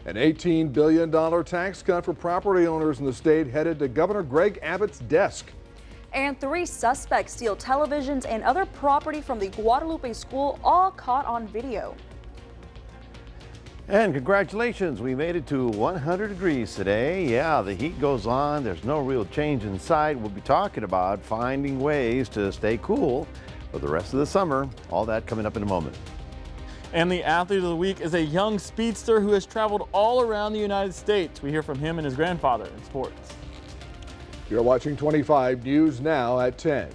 An $18 billion tax cut for property owners in the state headed to Governor Greg Abbott's desk. And 3 suspects steal televisions and other property from the Guadalupe school, all caught on video. And congratulations, we made it to 100 degrees today. Yeah, the heat goes on. There's no real change in sight. We'll be talking about finding ways to stay cool for the rest of the summer. All that coming up in a moment. And the athlete of the week is a young speedster who has traveled all around the United States. We hear from him and his grandfather in sports. You're watching 25 News Now at 10.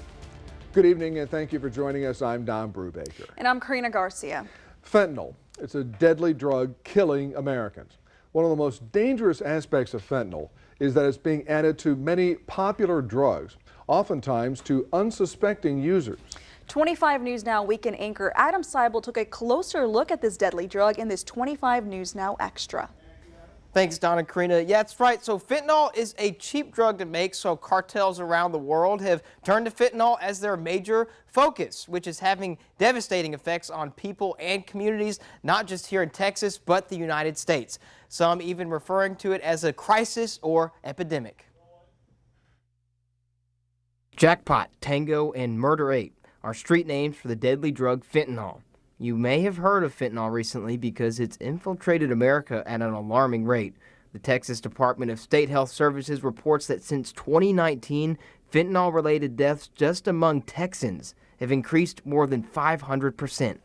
Good evening and thank you for joining us. I'm Don Brubaker. And I'm Karina Garcia. Fentanyl. It's a deadly drug killing Americans. One of the most dangerous aspects of fentanyl is that it's being added to many popular drugs, oftentimes to unsuspecting users. 25 News Now weekend anchor Adam Seibel took a closer look at this deadly drug in this 25 News Now Extra. Thanks, Don and Karina. Yeah, that's right. So fentanyl is a cheap drug to make, so cartels around the world have turned to fentanyl as their major focus, which is having devastating effects on people and communities, not just here in Texas, but the United States. Some even referring to it as a crisis or epidemic. Jackpot, Tango, and Murder 8 are street names for the deadly drug fentanyl. You may have heard of fentanyl recently because it's infiltrated America at an alarming rate. The Texas Department of State Health Services reports that since 2019, fentanyl-related deaths just among Texans have increased more than 500%.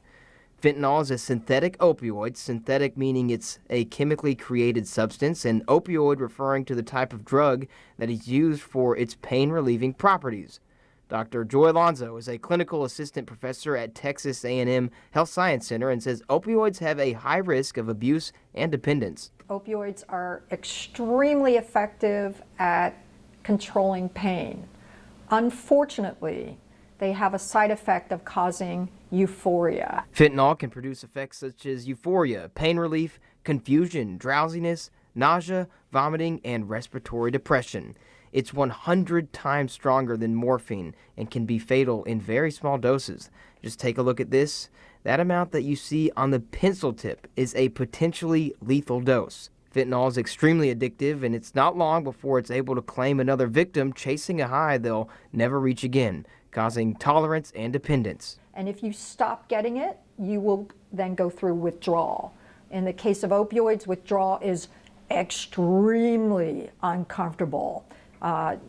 Fentanyl is a synthetic opioid, synthetic meaning it's a chemically created substance, and opioid referring to the type of drug that is used for its pain-relieving properties. Dr. Joy Alonzo is a clinical assistant professor at Texas A&M Health Science Center and says opioids have a high risk of abuse and dependence. Opioids are extremely effective at controlling pain. Unfortunately, they have a side effect of causing euphoria. Fentanyl can produce effects such as euphoria, pain relief, confusion, drowsiness, nausea, vomiting, and respiratory depression. It's 100 times stronger than morphine and can be fatal in very small doses. Just take a look at this. That amount that you see on the pencil tip is a potentially lethal dose. Fentanyl is extremely addictive, and it's not long before it's able to claim another victim, chasing a high they'll never reach again, causing tolerance and dependence. And if you stop getting it, you will then go through withdrawal. In the case of opioids, withdrawal is extremely uncomfortable.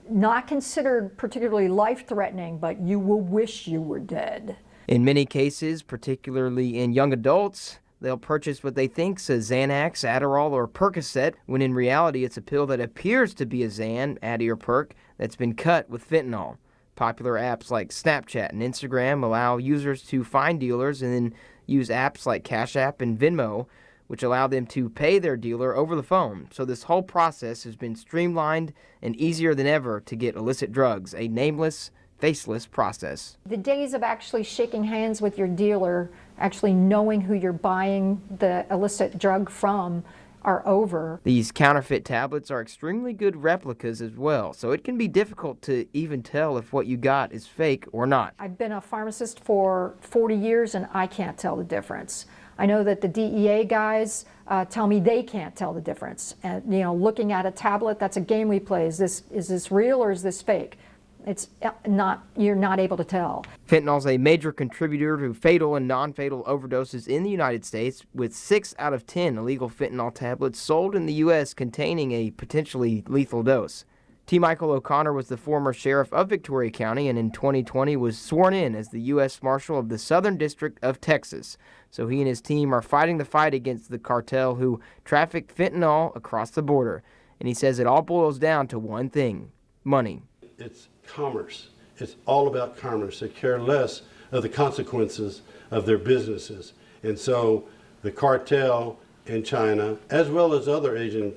Not considered particularly life-threatening, but you will wish you were dead. In many cases, particularly in young adults, they'll purchase what they think's a Xanax, Adderall, or Percocet, when in reality it's a pill that appears to be a Xan, Addy, or Perc that's been cut with fentanyl. Popular apps like Snapchat and Instagram allow users to find dealers and then use apps like Cash App and Venmo, which allow them to pay their dealer over the phone. So this whole process has been streamlined and easier than ever to get illicit drugs, a nameless, faceless process. The days of actually shaking hands with your dealer, actually knowing who you're buying the illicit drug from, are over. These counterfeit tablets are extremely good replicas as well, so it can be difficult to even tell if what you got is fake or not. I've been a pharmacist for 40 years and I can't tell the difference. I know that the DEA guys tell me they can't tell the difference. And looking at a tablet, that's a game we play. Is this real or is this fake? It's not, you're not able to tell. Fentanyl is a major contributor to fatal and non-fatal overdoses in the United States, with 6 out of 10 illegal fentanyl tablets sold in the U.S. containing a potentially lethal dose. T. Michael O'Connor was the former sheriff of Victoria County and in 2020 was sworn in as the U.S. Marshal of the Southern District of Texas. So he and his team are fighting the fight against the cartel who traffic fentanyl across the border. And he says it all boils down to one thing: money. It's commerce. It's all about commerce. They care less of the consequences of their businesses. And so the cartel in China, as well as other Asian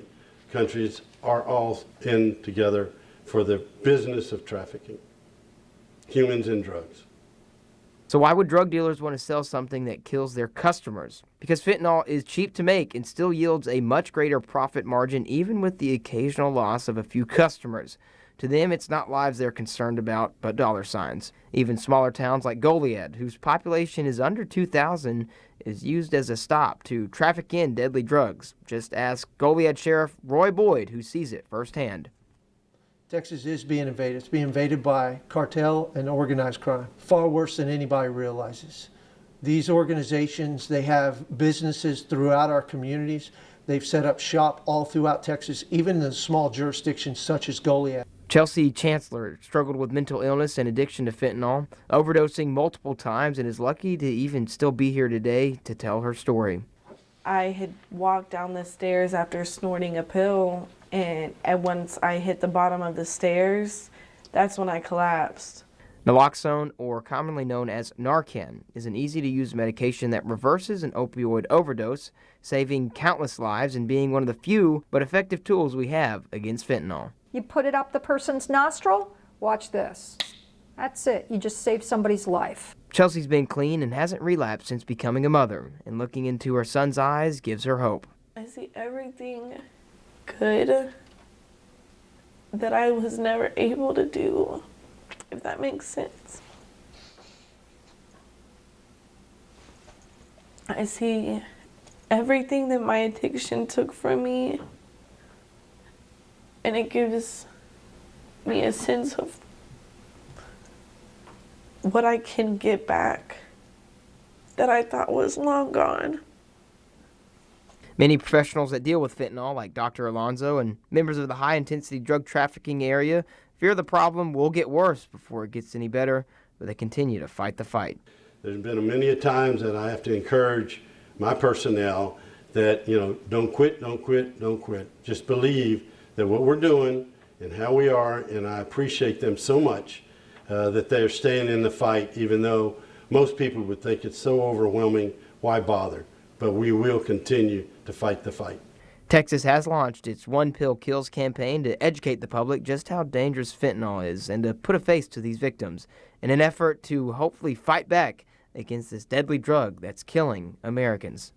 countries, are all in together for the business of trafficking humans and drugs. So why would drug dealers want to sell something that kills their customers? Because fentanyl is cheap to make and still yields a much greater profit margin, even with the occasional loss of a few customers. To them, it's not lives they're concerned about, but dollar signs. Even smaller towns like Goliad, whose population is under 2,000, is used as a stop to traffic in deadly drugs. Just ask Goliad Sheriff Roy Boyd, who sees it firsthand. Texas is being invaded. It's being invaded by cartel and organized crime, far worse than anybody realizes. These organizations, they have businesses throughout our communities. They've set up shop all throughout Texas, even in small jurisdictions such as Goliad. Chelsea Chancellor struggled with mental illness and addiction to fentanyl, overdosing multiple times, and is lucky to even still be here today to tell her story. I had walked down the stairs after snorting a pill, and once I hit the bottom of the stairs, that's when I collapsed. Naloxone, or commonly known as Narcan, is an easy-to-use medication that reverses an opioid overdose, saving countless lives and being one of the few but effective tools we have against fentanyl. You put it up the person's nostril, watch this. That's it. You just saved somebody's life. Chelsea's been clean and hasn't relapsed since becoming a mother, and looking into her son's eyes gives her hope. I see everything good that I was never able to do, if that makes sense. I see everything that my addiction took from me, and it gives me a sense of what I can get back that I thought was long gone. Many professionals that deal with fentanyl, like Dr. Alonzo and members of the high-intensity drug trafficking area, fear the problem will get worse before it gets any better, but they continue to fight the fight. There's been many a times that I have to encourage my personnel that, don't quit, don't quit, don't quit. Just believe that what we're doing and how we are, and I appreciate them so much that they're staying in the fight, even though most people would think it's so overwhelming, why bother? But we will continue to fight the fight. Texas has launched its One Pill Kills campaign to educate the public just how dangerous fentanyl is and to put a face to these victims in an effort to hopefully fight back against this deadly drug that's killing Americans.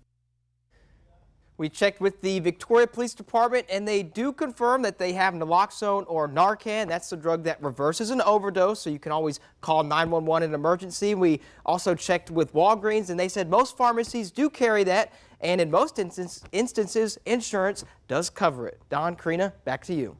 We checked with the Victoria Police Department, and they do confirm that they have naloxone or Narcan. That's the drug that reverses an overdose, so you can always call 911 in an emergency. We also checked with Walgreens, and they said most pharmacies do carry that, and in most instances, insurance does cover it. Don, Karina, back to you.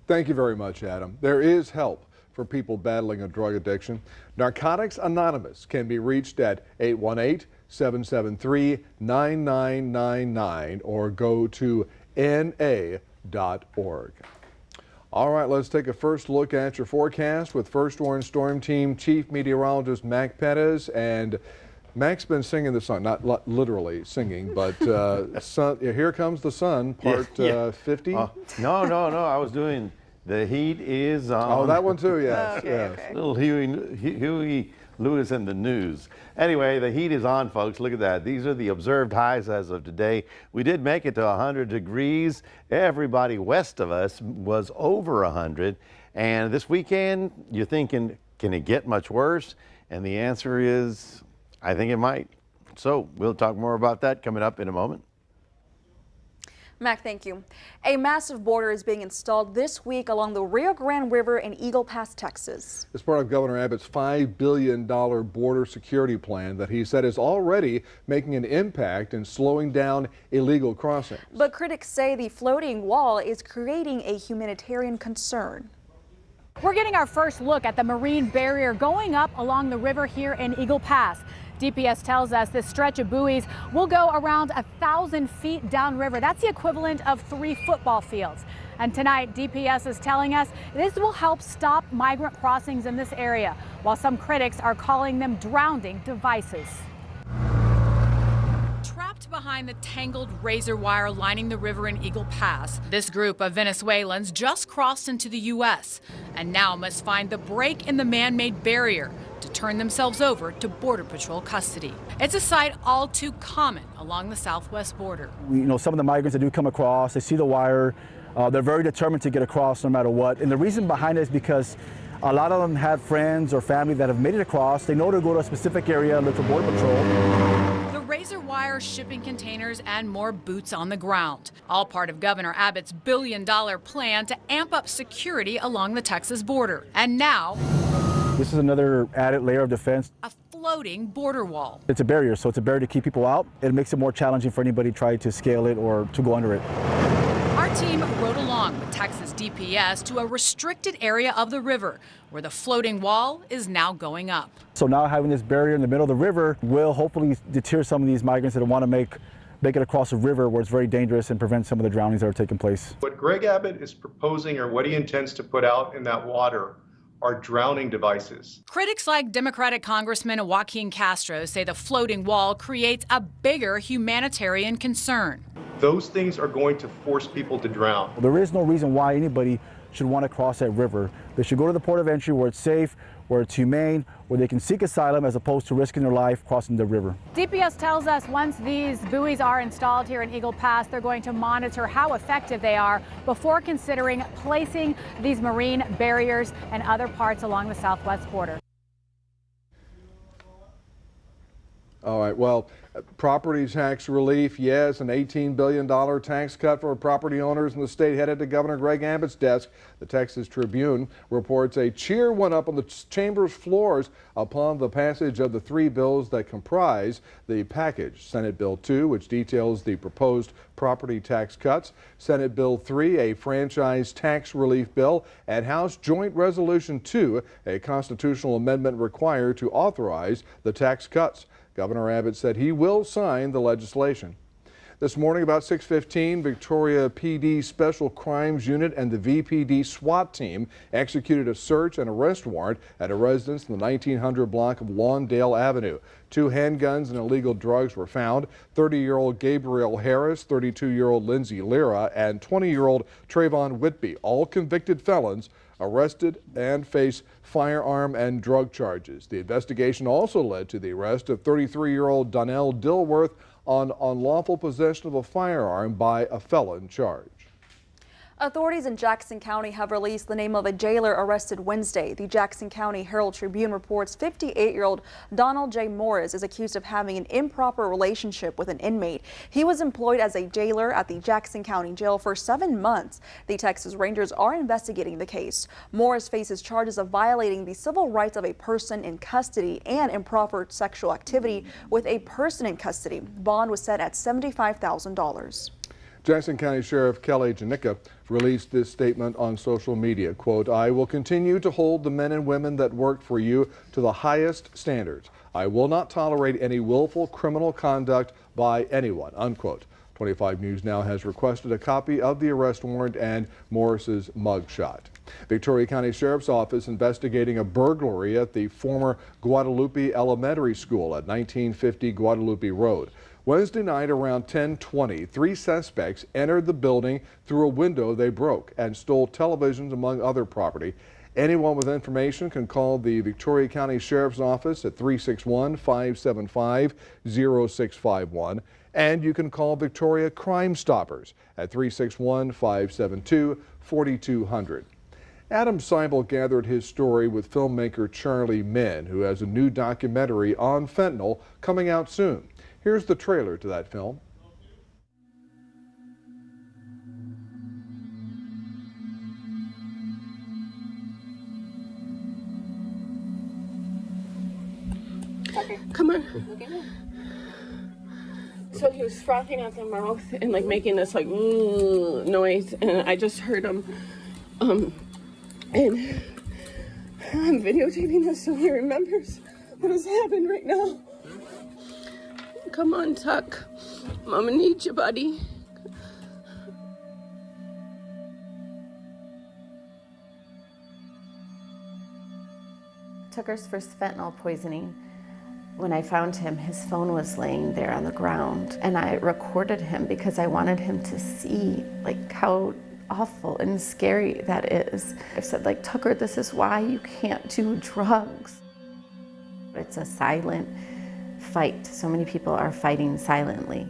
Thank you very much, Adam. There is help for people battling a drug addiction. Narcotics Anonymous can be reached at 818-773-9999 or go to na.org. All right, let's take a first look at your forecast with First Warn Storm Team Chief Meteorologist Mac Perez. And Mac's been singing the song, not literally singing, but sun, here comes the sun, part 50. No, I was doing The Heat Is On. Oh, that one too, yes. Okay, yes. okay. Little Huey Lewis in the news. Anyway, the heat is on, folks. Look at that. These are the observed highs as of today. We did make it to 100 degrees. Everybody west of us was over 100. And this weekend, you're thinking, can it get much worse? And the answer is, I think it might. So we'll talk more about that coming up in a moment. Mac, thank you. A massive border is being installed this week along the Rio Grande River in Eagle Pass, Texas. It's part of Governor Abbott's $5 billion border security plan that he said is already making an impact in slowing down illegal crossings. But critics say the floating wall is creating a humanitarian concern. We're getting our first look at the marine barrier going up along the river here in Eagle Pass. DPS tells us this stretch of buoys will go around 1,000 feet downriver. That's the equivalent of 3 football fields. And tonight, DPS is telling us this will help stop migrant crossings in this area, while some critics are calling them drowning devices. Trapped behind the tangled razor wire lining the river in Eagle Pass, this group of Venezuelans just crossed into the U.S. and now must find the break in the man-made barrier to turn themselves over to Border Patrol custody. It's a sight all too common along the southwest border. Some of the migrants that do come across, they see the wire, they're very determined to get across no matter what. And the reason behind it is because a lot of them have friends or family that have made it across. They know to go to a specific area and look for Border Patrol. The razor wire air, shipping containers, and more boots on the ground. All part of Governor Abbott's billion-dollar plan to amp up security along the Texas border. And now, This is another added layer of defense. a floating border wall. It's a barrier, so it's a barrier to keep people out. It makes it more challenging for anybody trying to scale it or to go under it. Our team rode along with Texas DPS to a restricted area of the river where the floating wall is now going up. So now having this barrier in the middle of the river will hopefully deter some of these migrants that want to make it across the river where it's very dangerous and prevent some of the drownings that are taking place. What Greg Abbott is proposing, or what he intends to put out in that water, are drowning devices. Critics like Democratic Congressman Joaquin Castro say the floating wall creates a bigger humanitarian concern. Those things are going to force people to drown. There is no reason why anybody should want to cross that river. They should go to the port of entry where it's safe, where it's humane, where they can seek asylum as opposed to risking their life crossing the river. DPS tells us once these buoys are installed here in Eagle Pass, they're going to monitor how effective they are before considering placing these marine barriers and other parts along the southwest border. All right, well, property tax relief, yes, an $18 billion tax cut for property owners in the state headed to Governor Greg Abbott's desk. The Texas Tribune reports a cheer went up on the chamber's floors upon the passage of the three bills that comprise the package. Senate Bill 2, which details the proposed property tax cuts, Senate Bill 3, a franchise tax relief bill, and House Joint Resolution 2, a constitutional amendment required to authorize the tax cuts. Governor Abbott said he will sign the legislation. This morning about 6:15, Victoria PD Special Crimes Unit and the VPD SWAT team executed a search and arrest warrant at a residence in the 1900 block of Lawndale Avenue. 2 handguns and illegal drugs were found. 30-year-old Gabriel Harris, 32-year-old Lindsay Lira, and 20-year-old Trayvon Whitby, all convicted felons, arrested and face firearm and drug charges. The investigation also led to the arrest of 33-year-old Donnell Dilworth on unlawful possession of a firearm by a felon charge. Authorities in Jackson County have released the name of a jailer arrested Wednesday. The Jackson County Herald Tribune reports 58-year-old Donald J. Morris is accused of having an improper relationship with an inmate. He was employed as a jailer at the Jackson County Jail for 7 months. The Texas Rangers are investigating the case. Morris faces charges of violating the civil rights of a person in custody and improper sexual activity with a person in custody. Bond was set at $75,000. Jackson County Sheriff Kelly Janicka released this statement on social media. Quote, "I will continue to hold the men and women that work for you to the highest standards. I will not tolerate any willful criminal conduct by anyone." Unquote. 25 News Now has requested a copy of the arrest warrant and Morris's mugshot. Victoria County Sheriff's Office investigating a burglary at the former Guadalupe Elementary School at 1950 Guadalupe Road. Wednesday night around 10:20, 3 suspects entered the building through a window they broke and stole televisions among other property. Anyone with information can call the Victoria County Sheriff's Office at 361-575-0651, and you can call Victoria Crime Stoppers at 361-572-4200. Adam Seibel gathered his story with filmmaker Charlie Min, who has a new documentary on fentanyl coming out soon. Here's the trailer to that film. Okay. Come on. So he was frothing at the mouth and like making this like noise, and I just heard him. And I'm videotaping this so he remembers what has happened right now. Come on, Tuck. Mama needs you, buddy. Tucker's first fentanyl poisoning. When I found him, his phone was laying there on the ground, and I recorded him because I wanted him to see like how awful and scary that is. I said, like, Tucker, this is why you can't do drugs. It's a silent fight. So many people are fighting silently.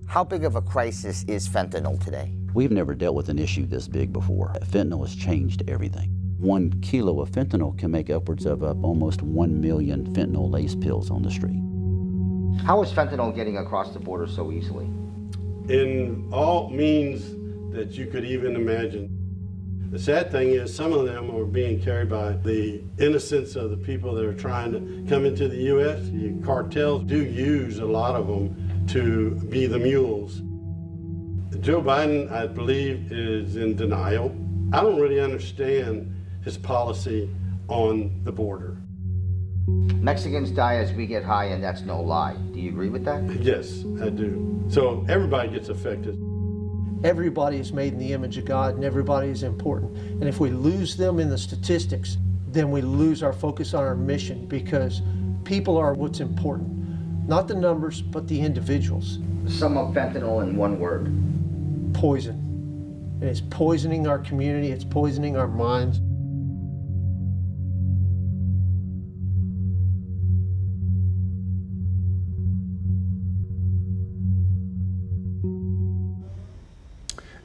How big of a crisis is fentanyl today? We've never dealt with an issue this big before. Fentanyl has changed everything. 1 kilo of fentanyl can make upwards of almost 1 million fentanyl lace pills on the street. How is fentanyl getting across the border so easily? In all means that you could even imagine. The sad thing is some of them are being carried by the innocence of the people that are trying to come into the U.S. The cartels do use a lot of them to be the mules. Joe Biden, I believe, is in denial. I don't really understand his policy on the border. Mexicans die as we get high, and that's no lie. Do you agree with that? Yes, I do. So everybody gets affected. Everybody is made in the image of God, and everybody is important. And if we lose them in the statistics, then we lose our focus on our mission, because people are what's important. Not the numbers, but the individuals. Sum up fentanyl in one word. Poison. And it's poisoning our community, it's poisoning our minds.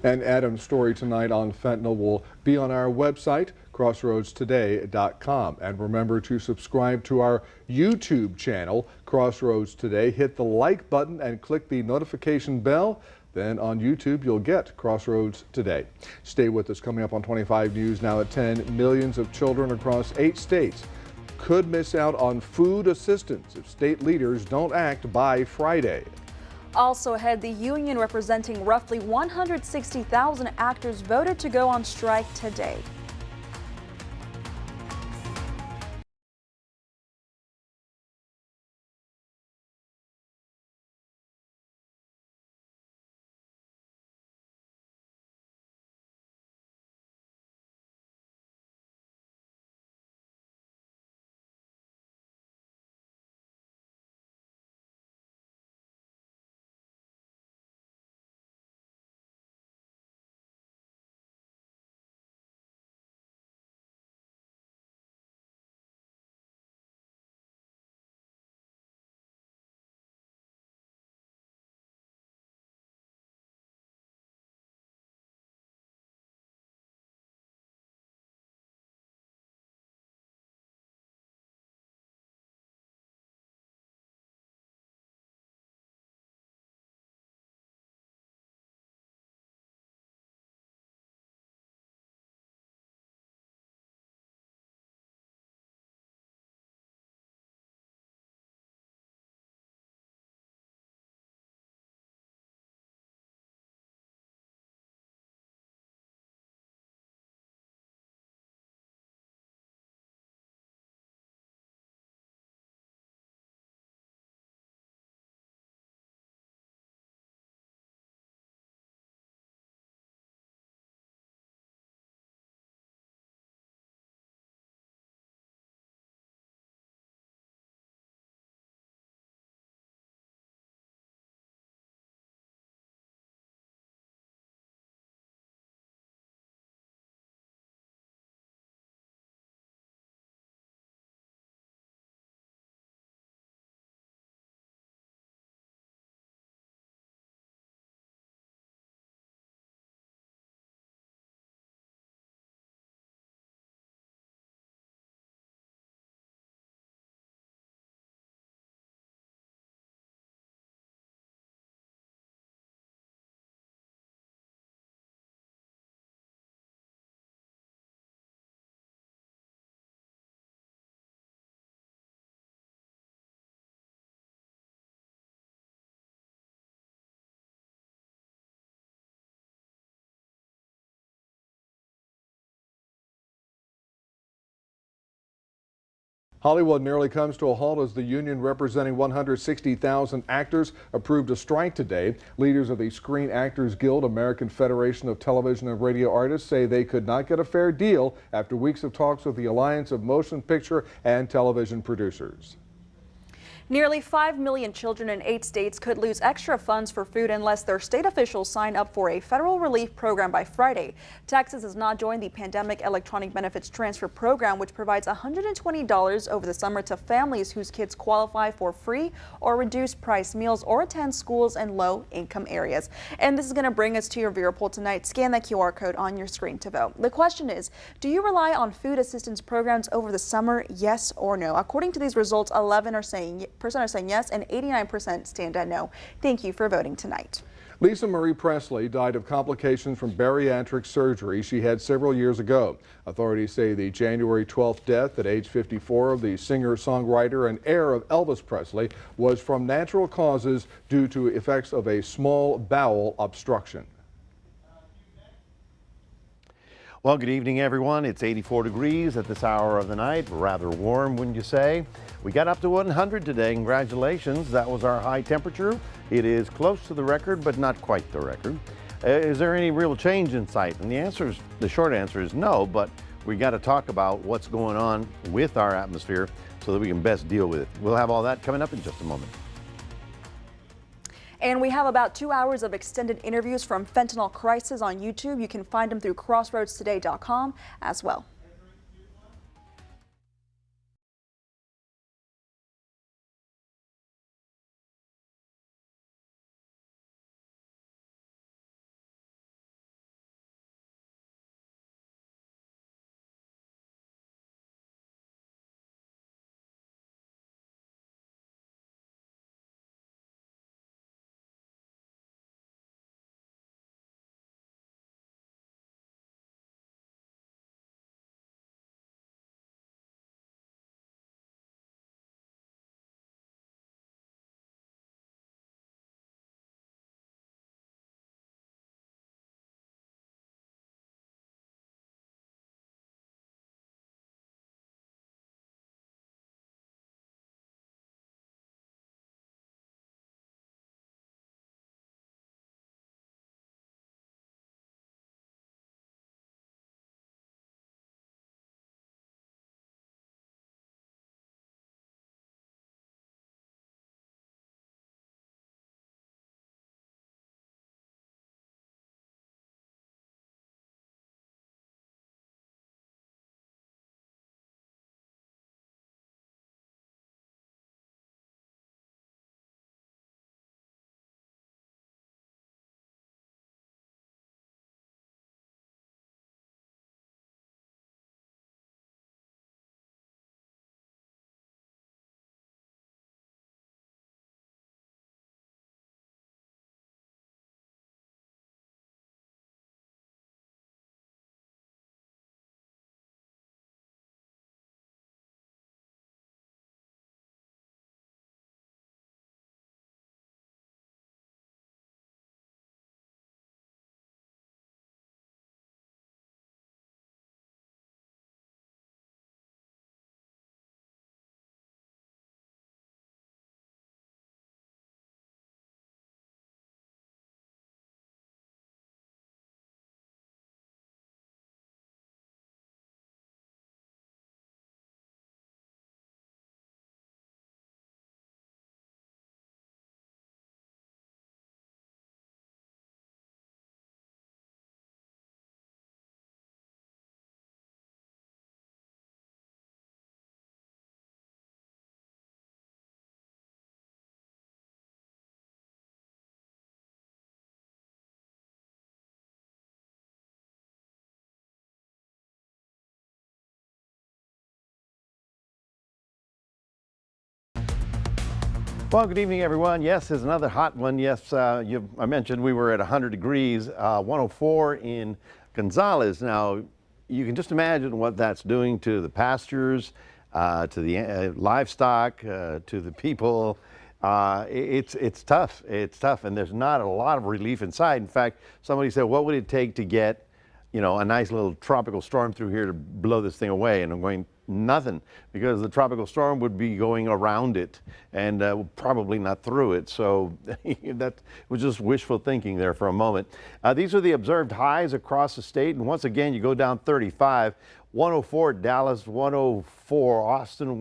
And Adam's story tonight on fentanyl will be on our website, crossroadstoday.com. And remember to subscribe to our YouTube channel, Crossroads Today. Hit the like button and click the notification bell. Then on YouTube, you'll get Crossroads Today. Stay with us. Coming up on 25 News now at 10, millions of children across 8 states could miss out on food assistance if state leaders don't act by Friday. Also ahead, the union representing roughly 160,000 actors voted to go on strike today. Hollywood nearly comes to a halt as the union representing 160,000 actors approved a strike today. Leaders of the Screen Actors Guild, American Federation of Television and Radio Artists, say they could not get a fair deal after weeks of talks with the Alliance of Motion Picture and Television Producers. Nearly 5 million children in 8 states could lose extra funds for food unless their state officials sign up for a federal relief program by Friday. Texas has not joined the Pandemic Electronic Benefits Transfer Program, which provides $120 over the summer to families whose kids qualify for free or reduced price meals or attend schools in low-income areas. And this is going to bring us to your viewer poll tonight. Scan that QR code on your screen to vote. The question is, do you rely on food assistance programs over the summer? Yes or no? According to these results, 11% are saying yes and 89% stand at no. Thank you for voting tonight. Lisa Marie Presley died of complications from bariatric surgery she had several years ago. Authorities say the January 12th death at age 54 of the singer, songwriter, and heir of Elvis Presley was from natural causes due to effects of a small bowel obstruction. Well, good evening, everyone. It's 84 degrees at this hour of the night. Rather warm, wouldn't you say? We got up to 100 today. Congratulations. That was our high temperature. It is close to the record, but not quite the record. Is there any real change in sight? And the short answer is no, but we got to talk about what's going on with our atmosphere so that we can best deal with it. We'll have all that coming up in just a moment. And we have about 2 hours of extended interviews from Fentanyl Crisis on YouTube. You can find them through crossroadstoday.com as well. Well, good evening, everyone. Yes, there's another hot one. Yes, I mentioned we were at 100 degrees, 104 in Gonzales. Now, you can just imagine what that's doing to the pastures, to the livestock, to the people. It's tough. It's tough, and there's not a lot of relief in sight. In fact, somebody said, what would it take to get, a nice little tropical storm through here to blow this thing away? And I'm going, nothing, because the tropical storm would be going around it and probably not through it. So that was just wishful thinking there for a moment. These are the observed highs across the state. And once again, you go down 35, 104 Dallas, 104 Austin,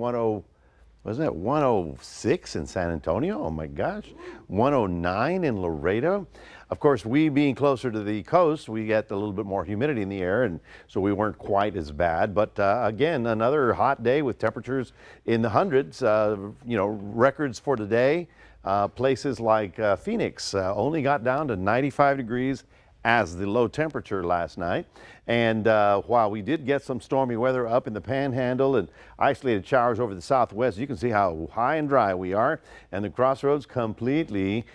wasn't it 106 in San Antonio? Oh my gosh. 109 in Laredo. Of course, we being closer to the coast, we get a little bit more humidity in the air, and so we weren't quite as bad. But again, another hot day with temperatures in the hundreds. Records for today. Places like Phoenix only got down to 95 degrees as the low temperature last night. And while we did get some stormy weather up in the Panhandle and isolated showers over the southwest, you can see how high and dry we are. And the Crossroads completely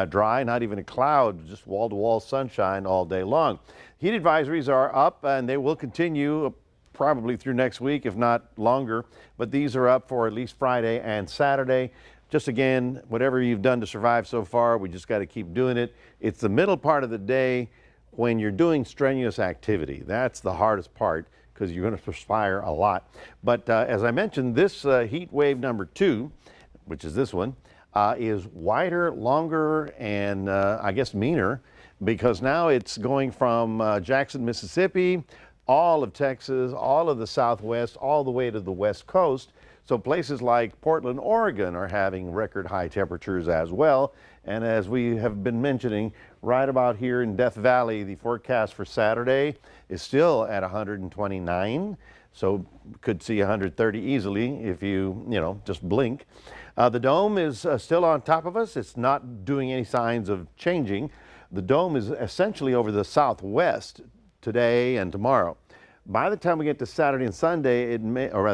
dry, not even a cloud, just wall-to-wall sunshine all day long. Heat advisories are up and they will continue probably through next week, if not longer. But these are up for at least Friday and Saturday. Just again, whatever you've done to survive so far, we just got to keep doing it. It's the middle part of the day when you're doing strenuous activity. That's the hardest part because you're going to perspire a lot. But as I mentioned, this heat wave number 2, which is this one, is wider, longer, and I guess meaner, because now it's going from Jackson, Mississippi, all of Texas, all of the Southwest, all the way to the West Coast. So places like Portland, Oregon are having record high temperatures as well. And as we have been mentioning, right about here in Death Valley, the forecast for Saturday is still at 129. So could see 130 easily if you just blink. The dome is still on top of us. It's not doing any signs of changing. The dome is essentially over the southwest today and tomorrow. By the time we get to Saturday and Sunday,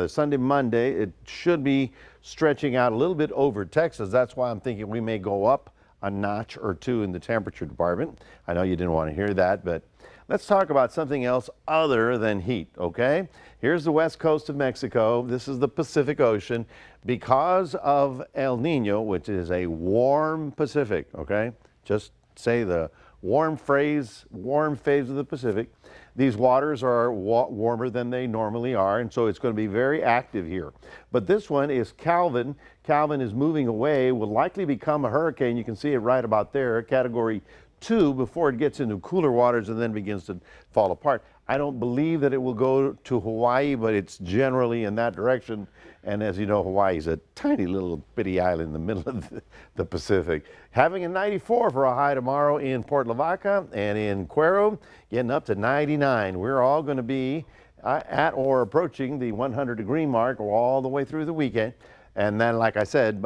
Sunday, Monday, it should be stretching out a little bit over Texas. That's why I'm thinking we may go up a notch or two in the temperature department. I know you didn't want to hear that, but let's talk about something else other than heat, okay? Here's the west coast of Mexico. This is the Pacific Ocean. Because of El Nino, which is a warm Pacific, okay? Just say the warm phase of the Pacific. These waters are warmer than they normally are, and so it's going to be very active here. But this one is Calvin. Calvin is moving away, will likely become a hurricane. You can see it right about there, Category 2, before it gets into cooler waters and then begins to fall apart. I don't believe that it will go to Hawaii, but it's generally in that direction. And as you know, Hawaii is a tiny little bitty island in the middle of the Pacific. Having a 94 for a high tomorrow in Port Lavaca and in Cuero, getting up to 99. We're all going to be at or approaching the 100-degree mark all the way through the weekend. And then, like I said,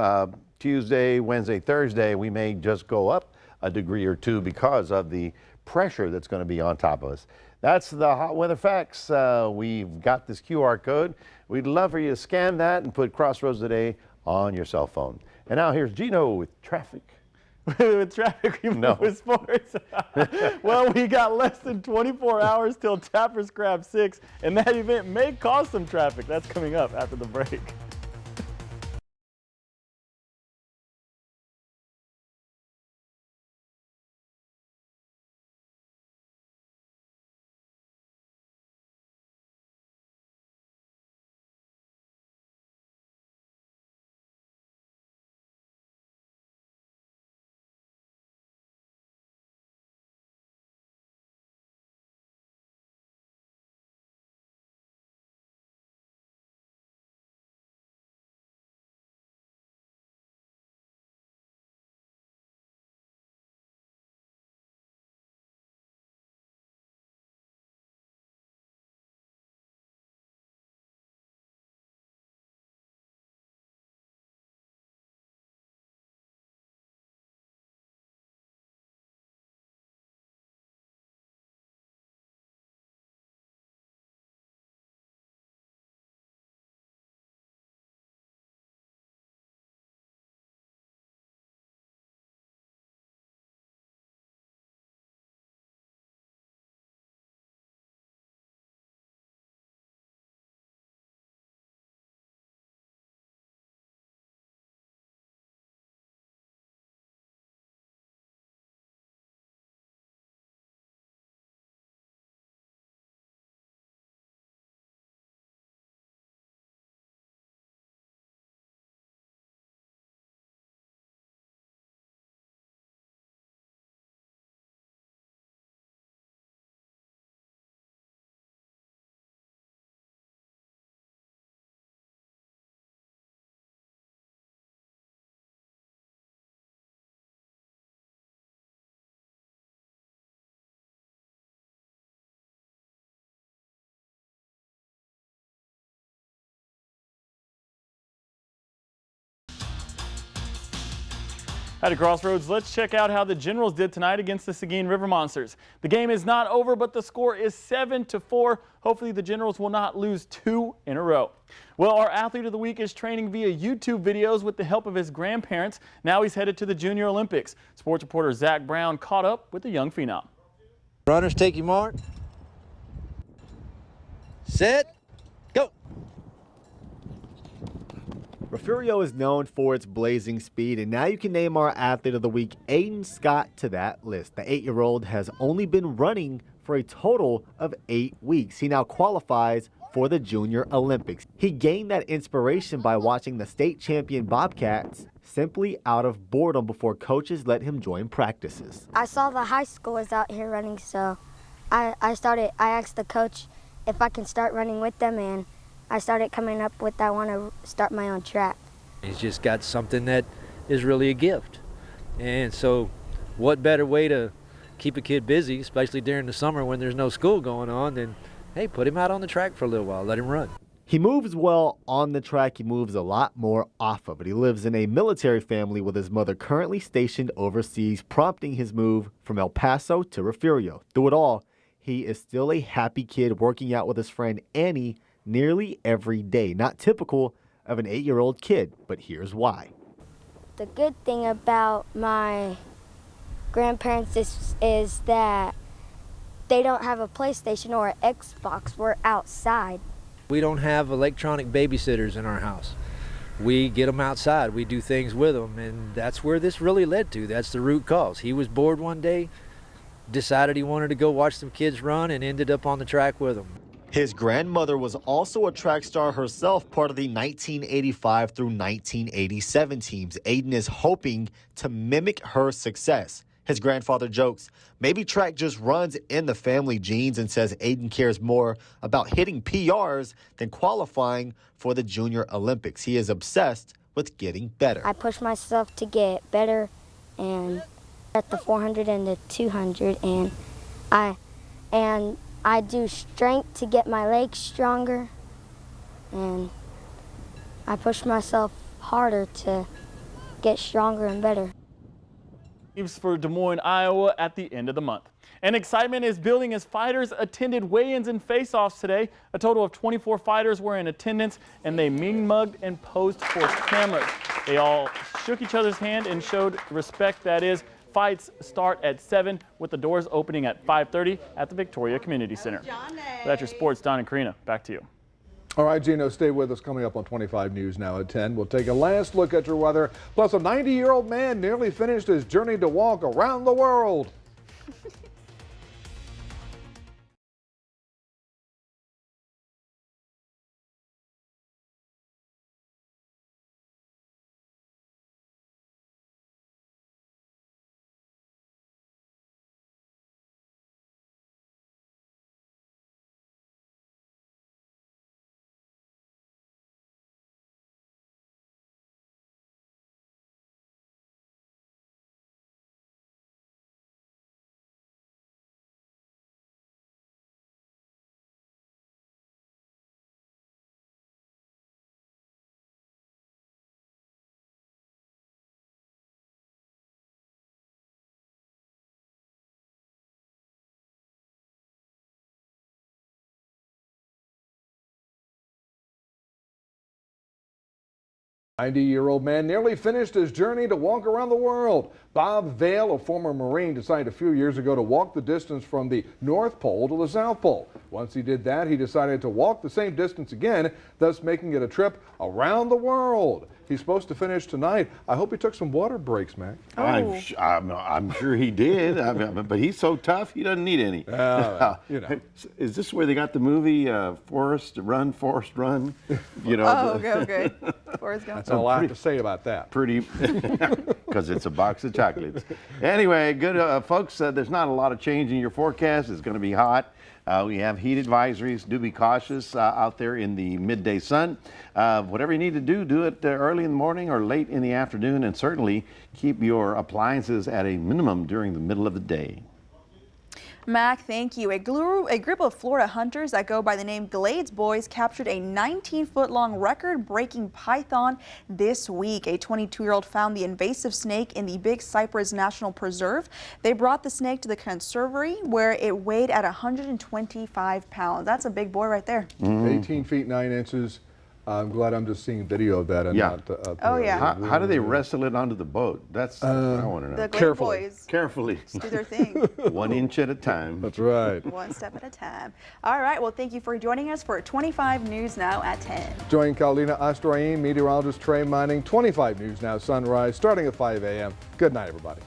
Tuesday, Wednesday, Thursday, we may just go up a degree or two because of the pressure that's going to be on top of us. That's the hot weather facts. We've got this QR code. We'd love for you to scan that and put Crossroads Today on your cell phone. And now here's Gino with traffic. With traffic, we move with sports. Well, we got less than 24 hours till Tappers Crab 6, and that event may cause some traffic. That's coming up after the break. At Crossroads, let's check out how the Generals did tonight against the Seguin River Monsters. The game is not over, but the score is 7-4. Hopefully the Generals will not lose 2 in a row. Well, our athlete of the week is training via YouTube videos with the help of his grandparents. Now he's headed to the Junior Olympics. Sports reporter Zach Brown caught up with the young phenom. Runners, take your mark. Set. Go. Refugio is known for its blazing speed, and now you can name our athlete of the week, Aiden Scott, to that list. The 8-year-old has only been running for a total of 8 weeks. He now qualifies for the Junior Olympics. He gained that inspiration by watching the state champion Bobcats simply out of boredom before coaches let him join practices. I saw the high schoolers out here running, so I asked the coach if I can start running with them, and I started coming up with I want to start my own track. He's just got something that is really a gift. And so what better way to keep a kid busy, especially during the summer when there's no school going on, than, hey, put him out on the track for a little while, let him run. He moves well on the track. He moves a lot more off of it. He lives in a military family with his mother currently stationed overseas, prompting his move from El Paso to Refugio. Through it all, he is still a happy kid working out with his friend Annie nearly every day. Not typical of an 8-year-old kid, but here's why. The good thing about my grandparents is that they don't have a PlayStation or an Xbox. We're outside. We don't have electronic babysitters in our house. We get them outside. We do things with them, and that's where this really led to. That's the root cause. He was bored one day, decided he wanted to go watch some kids run, and ended up on the track with them. His grandmother was also a track star herself, part of the 1985 through 1987 teams. Aiden is hoping to mimic her success. His grandfather jokes, maybe track just runs in the family genes, and says Aiden cares more about hitting PRs than qualifying for the Junior Olympics. He is obsessed with getting better. I push myself to get better and at the 400 and the 200, and I do strength to get my legs stronger, and I push myself harder to get stronger and better. For Des Moines, Iowa at the end of the month. And excitement is building as fighters attended weigh-ins and face-offs today. A total of 24 fighters were in attendance, and they mugged and posed for cameras. They all shook each other's hand and showed respect. That is, fights start at 7 with the doors opening at 5:30 at the Victoria Community Center. That's your sports. Don and Karina, back to you. All right, Gino, stay with us. Coming up on 25 News now at 10. We'll take a last look at your weather. Plus, a 90-year-old man nearly finished his journey to walk around the world. A 90-year-old man nearly finished his journey to walk around the world. Bob Vail, a former Marine, decided a few years ago to walk the distance from the North Pole to the South Pole. Once he did that, he decided to walk the same distance again, thus making it a trip around the world. He's supposed to finish tonight. I hope he took some water breaks, Mac. I'm sure he did, but he's so tough, he doesn't need any. You know. Is this where they got the movie Forrest Run, Forrest Run? You know. Oh, okay. Forrest Gump. That's all I have to say about that. Pretty, because it's a box of chocolates. Anyway, good folks, there's not a lot of change in your forecast. It's going to be hot. We have heat advisories. Do be cautious out there in the midday sun. Whatever you need to do it early in the morning or late in the afternoon, and certainly keep your appliances at a minimum during the middle of the day. Mac, thank you. A group of Florida hunters that go by the name Glades Boys captured a 19-foot-long record-breaking python this week. A 22-year-old found the invasive snake in the Big Cypress National Preserve. They brought the snake to the conservatory where it weighed at 125 pounds. That's a big boy right there. 18 feet 9 inches. I'm glad I'm just seeing video of that and not. Oh, yeah. How do they wrestle it onto the boat? That's what I want to know. The Glade Boys Carefully. do their thing. 1 inch at a time. That's right. One step at a time. All right. Well, thank you for joining us for 25 News Now at 10. Join Carolina Astroin, meteorologist Trey Mining. 25 News Now sunrise starting at 5 a.m. Good night, everybody.